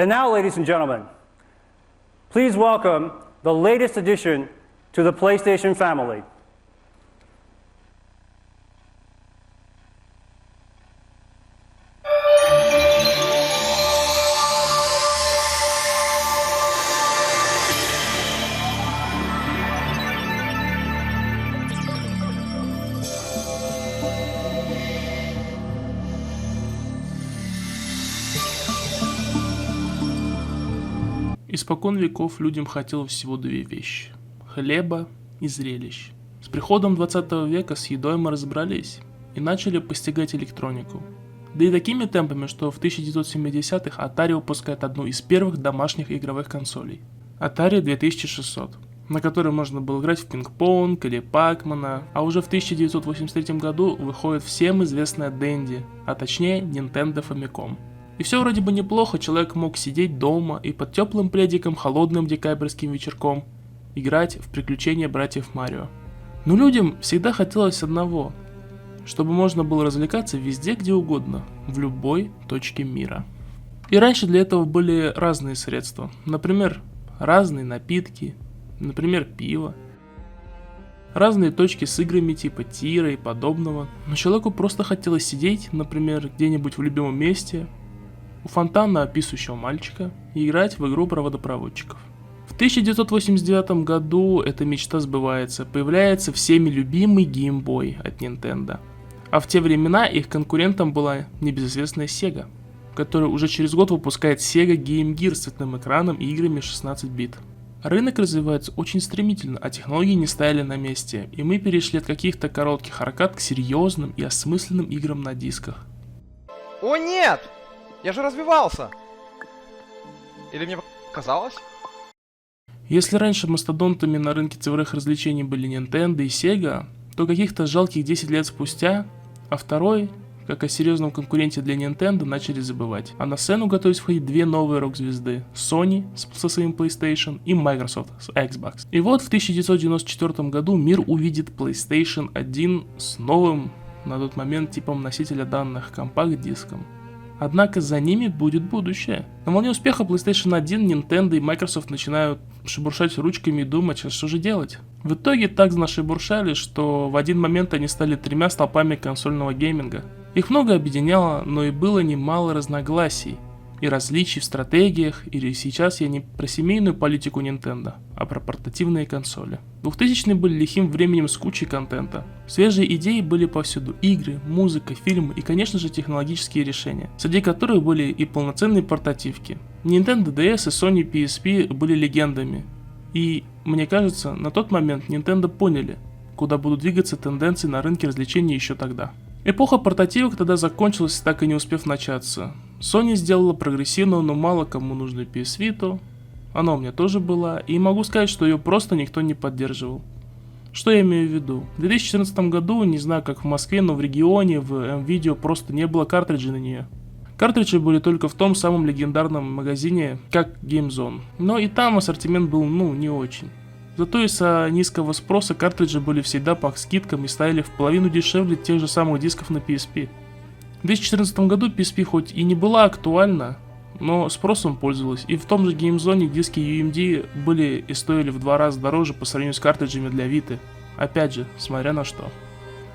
And now, ladies and gentlemen, please welcome the latest addition to the PlayStation family. Испокон веков людям хотелось всего две вещи – хлеба и зрелищ. С приходом 20 века с едой мы разобрались и начали постигать электронику. Да и такими темпами, что в 1970-х Atari выпускает одну из первых домашних игровых консолей – Atari 2600, на которой можно было играть в пинг-понг или Пакмана, а уже в 1983 году выходит всем известная Dendy, а точнее Nintendo Famicom. И все вроде бы неплохо, человек мог сидеть дома и под теплым пледиком холодным декабрьским вечерком играть в приключения братьев Марио. Но людям всегда хотелось одного, чтобы можно было развлекаться везде, где угодно, в любой точке мира. И раньше для этого были разные средства, например, разные напитки, например, пиво, разные точки с играми типа тира и подобного, но человеку просто хотелось сидеть, например, где-нибудь в любимом месте, у фонтана писающего мальчика и играть в игру про водопроводчиков. В 1989 году эта мечта сбывается, появляется всеми любимый Game Boy от Nintendo. А в те времена их конкурентом была небезызвестная Sega, которая уже через год выпускает Sega Game Gear с цветным экраном и играми 16 бит. Рынок развивается очень стремительно, а технологии не стояли на месте, и мы перешли от каких-то коротких аркад к серьезным и осмысленным играм на дисках. О нет! Я же развивался! Или мне показалось? Если раньше мастодонтами на рынке цифровых развлечений были Nintendo и Sega, то каких-то жалких 10 лет спустя, а второй, как о серьезном конкуренте для Nintendo, начали забывать. А на сцену готовились входить две новые рок-звезды – Sony со своим PlayStation и Microsoft с Xbox. И вот в 1994 году мир увидит PlayStation 1 с новым, на тот момент, типом носителя данных – компакт-диском. Однако за ними будет будущее. На волне успеха PlayStation 1, Nintendo и Microsoft начинают шебуршать ручками и думать, а что же делать. В итоге так нашебуршали, что в один момент они стали тремя столпами консольного гейминга. Их много объединяло, но и было немало разногласий и различий в стратегиях, или сейчас я не про семейную политику Nintendo, а про портативные консоли. 2000-е были лихим временем с кучей контента. Свежие идеи были повсюду: игры, музыка, фильмы и, конечно же, технологические решения, среди которых были и полноценные портативки. Nintendo DS и Sony PSP были легендами. И, мне кажется, на тот момент Nintendo поняли, куда будут двигаться тенденции на рынке развлечений еще тогда. Эпоха портативок тогда закончилась, так и не успев начаться. Sony сделала прогрессивную, но мало кому нужную PS Vita. Она у меня тоже была, и могу сказать, что ее просто никто не поддерживал. Что я имею в виду? В 2014 году, не знаю как в Москве, но в регионе, в M-Video просто не было картриджей на нее. Картриджи были только в том самом легендарном магазине, как GameZone. Но и там ассортимент был, не очень. Зато из-за низкого спроса картриджи были всегда по скидкам и стояли в половину дешевле тех же самых дисков на PSP. В 2014 году PSP хоть и не была актуальна, но спросом пользовалась, и в том же GameZone диски UMD были и стоили в 2 раза дороже по сравнению с картриджами для Vita. Опять же, смотря на что.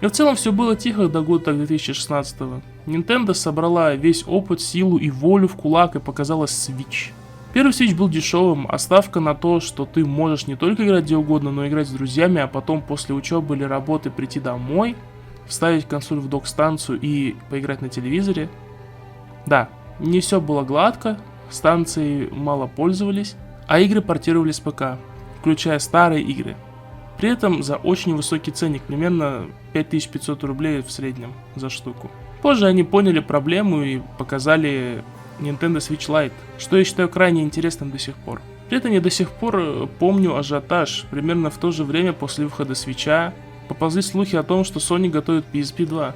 И в целом все было тихо до года 2016-го. Nintendo собрала весь опыт, силу и волю в кулак и показала Switch. Первый Switch был дешевым, а ставка на то, что ты можешь не только играть где угодно, но и играть с друзьями, а потом после учебы или работы прийти домой, вставить консоль в док-станцию и поиграть на телевизоре. Да, не все было гладко, станции мало пользовались, а игры портировались с ПК, включая старые игры. При этом за очень высокий ценник, примерно 5500 рублей в среднем за штуку. Позже они поняли проблему и показали Nintendo Switch Lite, что я считаю крайне интересным до сих пор. При этом я до сих пор помню ажиотаж. Примерно в то же время после выхода Switch'а поползли слухи о том, что Sony готовит PSP 2.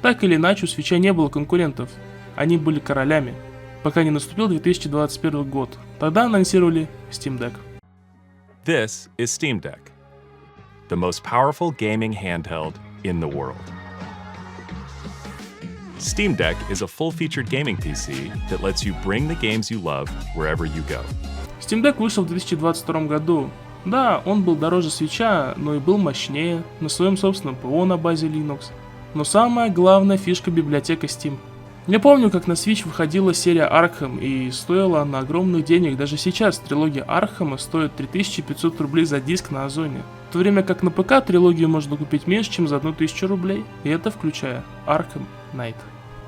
Так или иначе, у Switch'а не было конкурентов. Они были королями, пока не наступил 2021 год. Тогда анонсировали Steam Deck. This is Steam Deck, the most powerful gaming handheld in the world. Steam Deck is a full-featured gaming PC that lets you bring the games you love wherever you go. Steam Deck вышел в 2022 году. Да, он был дороже Switch'а, но и был мощнее, на своем собственном ПО на базе Linux. Но самая главная фишка — библиотека Steam. Я помню, как на Switch выходила серия Arkham, и стоила она огромных денег. Даже сейчас трилогия Архама стоит 3500 рублей за диск на Озоне. В то время как на ПК трилогию можно купить меньше, чем за 1000 рублей. И это включая Arkham Knight.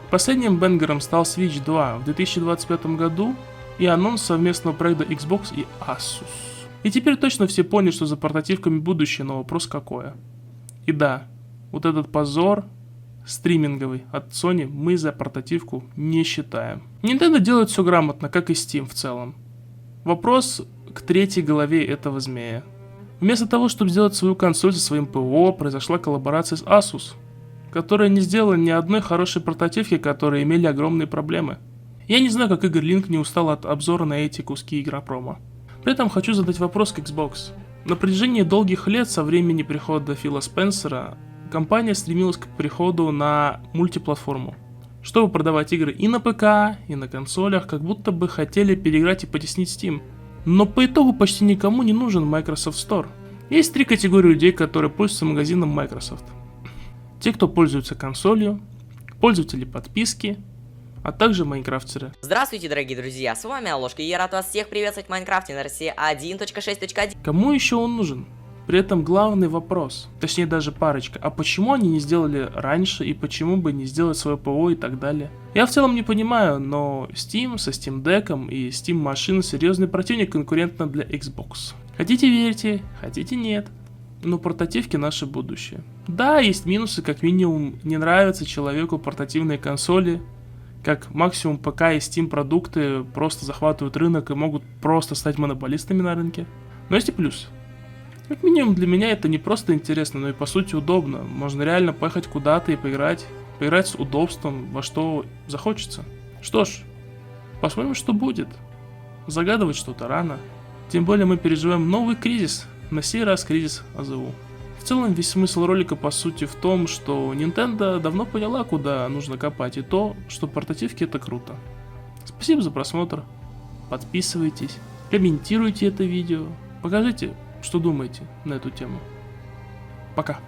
Последним бенгером стал Switch 2 в 2025 году и анонс совместного проекта Xbox и Asus. И теперь точно все поняли, что за портативками будущее, но вопрос какое. И да, вот этот позор стриминговый от Sony мы за портативку не считаем. Nintendo делает все грамотно, как и Steam в целом. Вопрос к третьей голове этого змея. Вместо того, чтобы сделать свою консоль со своим ПО, произошла коллаборация с Asus, которая не сделала ни одной хорошей портативки, которые имели огромные проблемы. Я не знаю, как Игорь Линк не устал от обзора на эти куски игропрома. При этом хочу задать вопрос к Xbox. На протяжении долгих лет со времени прихода Фила Спенсера компания стремилась к переходу на мультиплатформу, чтобы продавать игры и на ПК, и на консолях, как будто бы хотели переиграть и потеснить Steam. Но по итогу почти никому не нужен Microsoft Store. Есть три категории людей, которые пользуются магазином Microsoft. Те, кто пользуется консолью, пользователи подписки, а также майнкрафтеры. Здравствуйте, дорогие друзья, с вами Алошка, и я рад вас всех приветствовать в Майнкрафте на России 1.6.1. Кому еще он нужен? При этом главный вопрос, точнее даже парочка, а почему они не сделали раньше и почему бы не сделать свое ПО и так далее? Я в целом не понимаю, но Steam со Steam Deck'ом и Steam машина серьезный противник конкурентно для Xbox. Хотите верьте, хотите нет, но портативки наше будущее. Да, есть минусы, как минимум не нравятся человеку портативные консоли, как максимум ПК и Steam продукты просто захватывают рынок и могут просто стать монополистами на рынке. Но есть и плюс. Как минимум для меня это не просто интересно, но и по сути удобно. Можно реально поехать куда-то и поиграть с удобством, во что захочется. Что ж, посмотрим, что будет. Загадывать что-то рано. Тем более мы переживаем новый кризис, на сей раз кризис АЗУ. В целом весь смысл ролика по сути в том, что Nintendo давно поняла, куда нужно копать, и то, что портативки это круто. Спасибо за просмотр, подписывайтесь, комментируйте это видео, покажите, что думаете на эту тему. Пока.